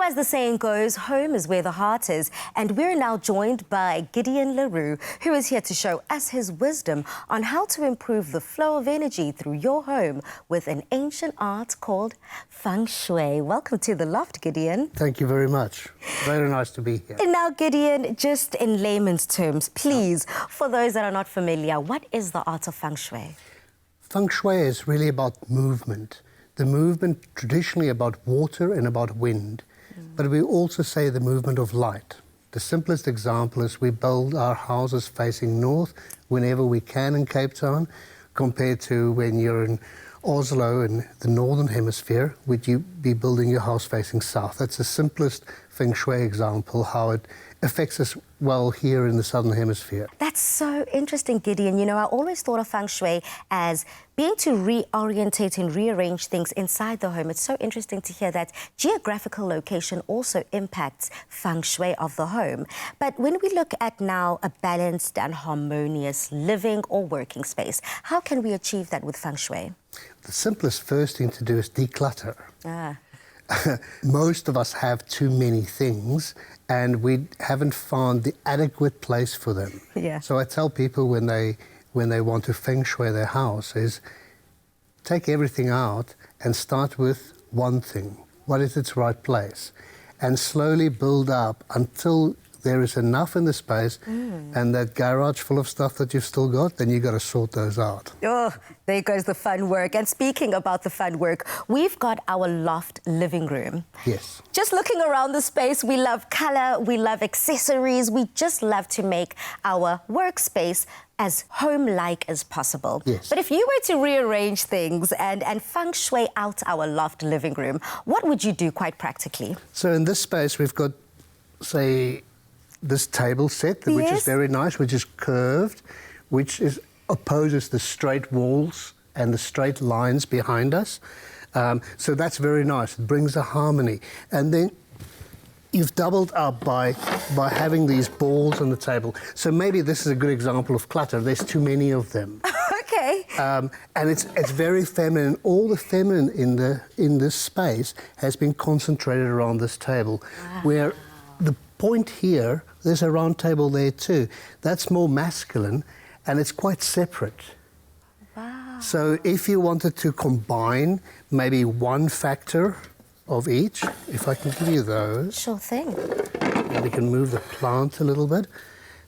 as the saying goes, home is where the heart is, and we're now joined by Gideon Leroux, who is here to show us his wisdom on how to improve the flow of energy through your home with an ancient art called Feng Shui. Welcome to the Loft, Gideon. Thank you very much. Very nice to be here. And now, Gideon, just in layman's terms, please, for those that are not familiar, what is the art of Feng Shui? Feng Shui is really about movement. The movement traditionally about water and about wind, but we also say the movement of light. The simplest example is we build our houses facing north whenever we can in Cape Town, compared to when you're in Oslo in the northern hemisphere, would you be building your house facing south? That's the simplest Feng Shui example, how it affects us well here in the southern hemisphere. That's so interesting, Gideon. You know, I always thought of Feng Shui as being to reorientate and rearrange things inside the home. It's so interesting to hear that geographical location also impacts Feng Shui of the home. But when we look at now a balanced and harmonious living or working space, how can we achieve that with Feng Shui? The simplest first thing to do is declutter. Most of us have too many things and we haven't found the adequate place for them. Yeah. So I tell people when they want to Feng Shui their house is take everything out and start with one thing. What is its right place? And slowly build up until there is enough in the space and that garage full of stuff that you've still got, then you've got to sort those out. Oh, there goes the fun work. And speaking about the fun work, we've got our loft living room. Yes. Just looking around the space, we love colour, we love accessories, we just love to make our workspace as home-like as possible. Yes. But if you were to rearrange things and Feng Shui out our loft living room, what would you do quite practically? So in this space, we've got, say, this table set, which is very nice, which is curved, which opposes the straight walls and the straight lines behind us. So that's very nice. It brings a harmony. And then you've doubled up by having these balls on the table. So maybe this is a good example of clutter. There's too many of them. Okay. And it's very feminine. All the feminine in this space has been concentrated around this table, where the point here, there's a round table there too. That's more masculine and it's quite separate. Wow. So if you wanted to combine maybe one factor of each, if I can give you those. Sure thing. And we can move the plant a little bit.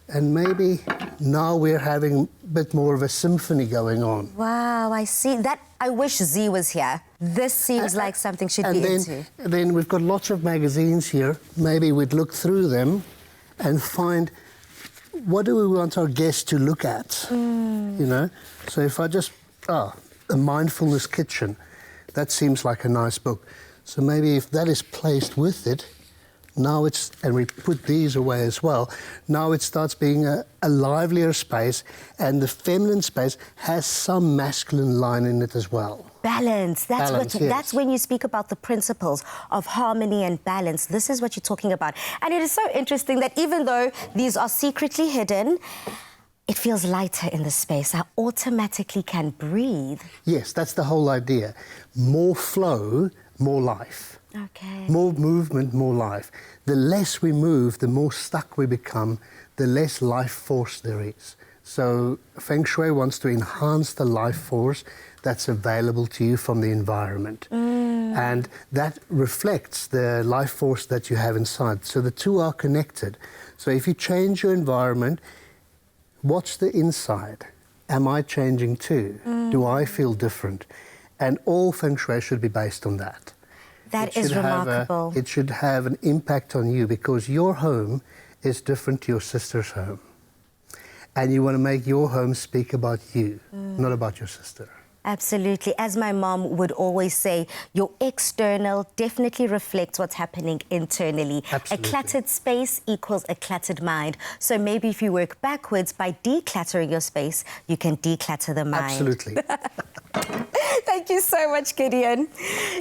And maybe now we're having a bit more of a symphony going on. Wow, I see. That I wish Z was here. This seems like something she'd be into. And then we've got lots of magazines here. Maybe we'd look through them and find what do we want our guests to look at, you know? So if I just, a Mindfulness Kitchen, that seems like a nice book. So maybe if that is placed with it, now it's, and we put these away as well, now it starts being a livelier space, and the feminine space has some masculine line in it as well. Balance. Balance, yes. That's when you speak about the principles of harmony and balance. This is what you're talking about. And it is so interesting that even though these are secretly hidden, it feels lighter in the space. I automatically can breathe. Yes, that's the whole idea. More flow, more life. Okay. More movement, more life. The less we move, the more stuck we become, the less life force there is. So Feng Shui wants to enhance the life force that's available to you from the environment. And that reflects the life force that you have inside. So the two are connected. So if you change your environment, watch the inside. Am I changing too? Do I feel different? And all Feng Shui should be based on that. That is remarkable. It should have an impact on you because your home is different to your sister's home. And you want to make your home speak about you, not about your sister. Absolutely. As my mom would always say, your external definitely reflects what's happening internally. Absolutely. A cluttered space equals a cluttered mind. So maybe if you work backwards by decluttering your space, you can declutter the mind. Absolutely. Thank you so much, Gideon.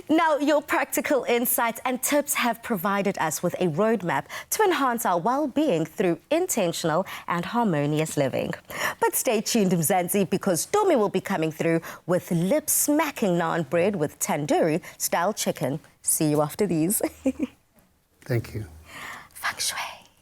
Now, your practical insights and tips have provided us with a roadmap to enhance our well-being through intentional and harmonious living. But stay tuned, Mzansi, because Domi will be coming through with lip-smacking naan bread with tandoori-style chicken. See you after these. Thank you. Feng Shui.